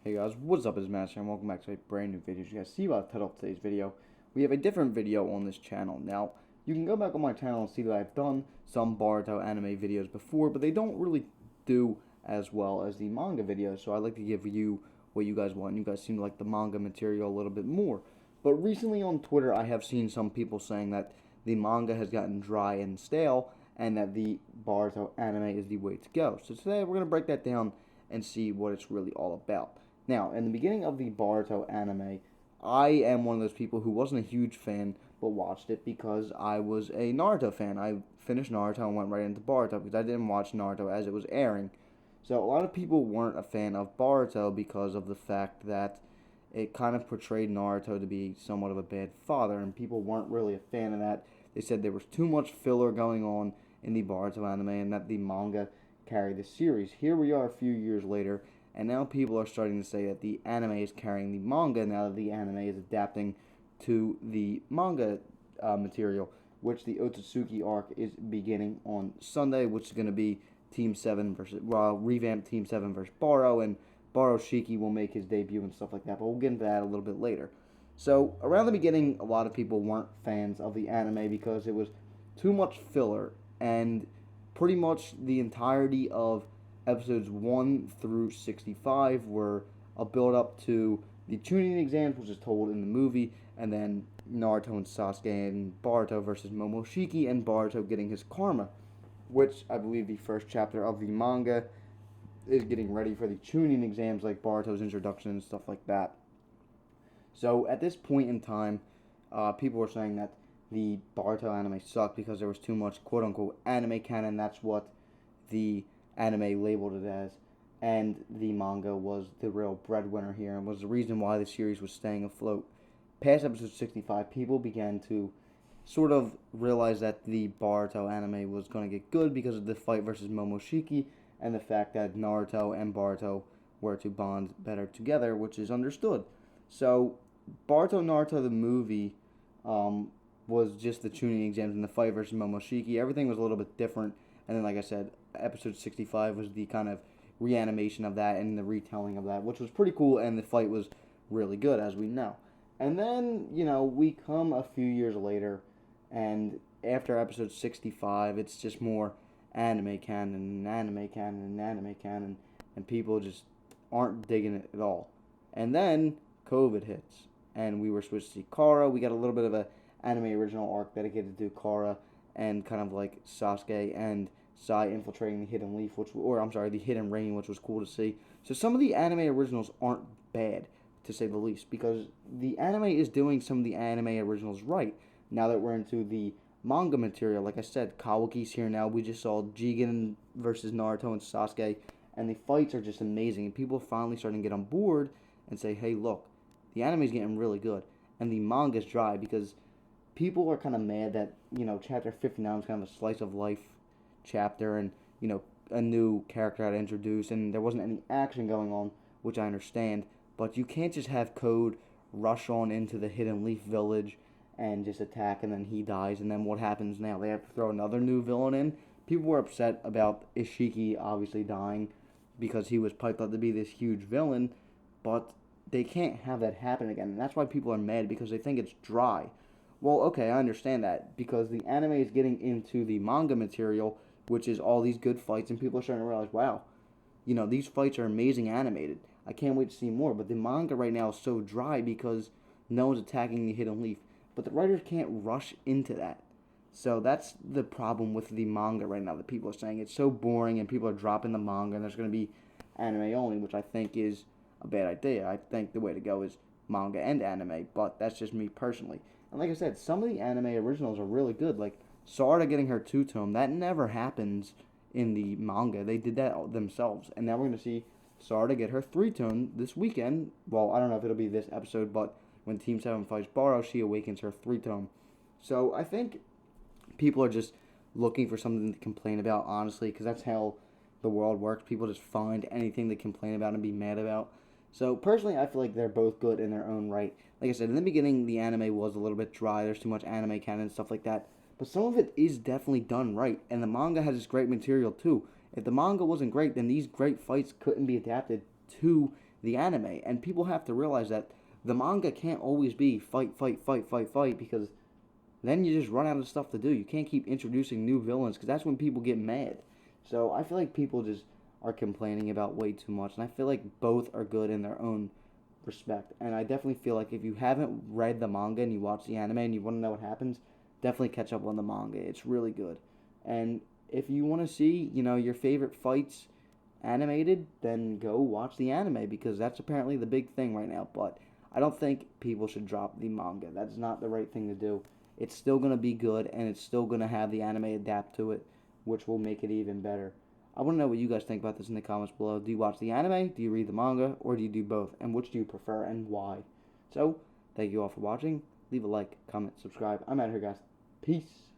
Hey guys, what's up? It's Master and welcome back to a brand new video. As you guys see by the title of today's video, we have a different video on this channel. Now, you can go back on my channel and see that I've done some Boruto anime videos before, but they don't really do as well as the manga videos, so I'd like to give you what you guys want. You guys seem to like the manga material a little bit more. But recently on Twitter, I have seen some people saying that the manga has gotten dry and stale, and that the Boruto anime is the way to go. So today we're going to break that down and see what it's really all about. Now, in the beginning of the Boruto anime, I am one of those people who wasn't a huge fan, but watched it because I was a Naruto fan. I finished Naruto and went right into Boruto because I didn't watch Naruto as it was airing. So a lot of people weren't a fan of Boruto because of the fact that it kind of portrayed Naruto to be somewhat of a bad father, and people weren't really a fan of that. They said there was too much filler going on in the Boruto anime and that the manga carried the series. Here we are a few years later, and now people are starting to say that the anime is carrying the manga now that the anime is adapting to the manga material, which the Otsutsuki arc is beginning on Sunday, which is going to be Team 7 versus, revamped Team 7 versus Baro, and Baro Shiki will make his debut and stuff like that, but we'll get into that a little bit later. So, around the beginning, a lot of people weren't fans of the anime because it was too much filler, and pretty much the entirety of episodes 1 through 65 were a build up to the tuning exams, which is told in the movie, and then Naruto and Sasuke and Boruto versus Momoshiki, and Boruto getting his karma, which I believe the first chapter of the manga is getting ready for the tuning exams, like Boruto's introduction and stuff like that. So at this point in time, people were saying that the Boruto anime sucked because there was too much quote-unquote anime canon. That's what the anime labeled it as, and the manga was the real breadwinner here and was the reason why the series was staying afloat. Past episode 65, people began to sort of realize that the Boruto anime was going to get good because of the fight versus Momoshiki and the fact that Naruto and Boruto were to bond better together, which is understood. So, Boruto Naruto the movie was just the tuning exams and the fight versus Momoshiki. Everything was a little bit different, and then, like I said, episode 65 was the kind of reanimation of that and the retelling of that, which was pretty cool, and the fight was really good, as we know. And then, we come a few years later, and after episode 65, it's just more anime canon and anime canon and anime canon, and people just aren't digging it at all. And then COVID hits, and we were supposed to see Kara. We got a little bit of a anime original arc dedicated to Kara and kind of like Sasuke and Sai infiltrating the Hidden Leaf, the Hidden Rain, which was cool to see. So some of the anime originals aren't bad, to say the least, because the anime is doing some of the anime originals right. Now that we're into the manga material, like I said, Kawaki's here now. We just saw Jigen versus Naruto and Sasuke, and the fights are just amazing. And people are finally starting to get on board and say, hey, look, the anime's getting really good, and the manga's dry, because people are kind of mad that, chapter 59 was kind of a slice of life chapter, and, a new character had introduced, and there wasn't any action going on, which I understand, but you can't just have Code rush on into the Hidden Leaf village and just attack, and then he dies, and then what happens now? They have to throw another new villain in? People were upset about Ishiki obviously dying because he was piped up to be this huge villain, but they can't have that happen again, and that's why people are mad, because they think it's dry. Well, okay, I understand that, because the anime is getting into the manga material, which is all these good fights, and people are starting to realize, wow, these fights are amazing animated. I can't wait to see more, but the manga right now is so dry because no one's attacking the Hidden Leaf. But the writers can't rush into that. So that's the problem with the manga right now, that people are saying it's so boring and people are dropping the manga and there's going to be anime only, which I think is a bad idea. I think the way to go is manga and anime, but that's just me personally. And like I said, some of the anime originals are really good, like Sarada getting her two-tome. That never happens in the manga. They did that themselves, and now we're going to see Sarada get her three-tone this weekend. Well, I don't know if it'll be this episode, but when Team 7 fights Baro, she awakens her three-tone. So I think people are just looking for something to complain about, honestly, because that's how the world works. People just find anything to complain about and be mad about. So personally, I feel like they're both good in their own right. Like I said, in the beginning, the anime was a little bit dry. There's too much anime canon and stuff like that. But some of it is definitely done right. And the manga has this great material, too. If the manga wasn't great, then these great fights couldn't be adapted to the anime. And people have to realize that the manga can't always be fight, fight, fight, fight, fight, because then you just run out of stuff to do. You can't keep introducing new villains, because that's when people get mad. So I feel like people just are complaining about way too much, and I feel like both are good in their own respect. And I definitely feel like if you haven't read the manga and you watch the anime and you want to know what happens, definitely catch up on the manga. It's really good. And if you want to see, your favorite fights animated, then go watch the anime, because that's apparently the big thing right now. But I don't think people should drop the manga. That's not the right thing to do. It's still going to be good, and it's still going to have the anime adapt to it, which will make it even better. I want to know what you guys think about this in the comments below. Do you watch the anime, do you read the manga, or do you do both? And which do you prefer and why? So, thank you all for watching. Leave a like, comment, subscribe. I'm out of here, guys. Peace.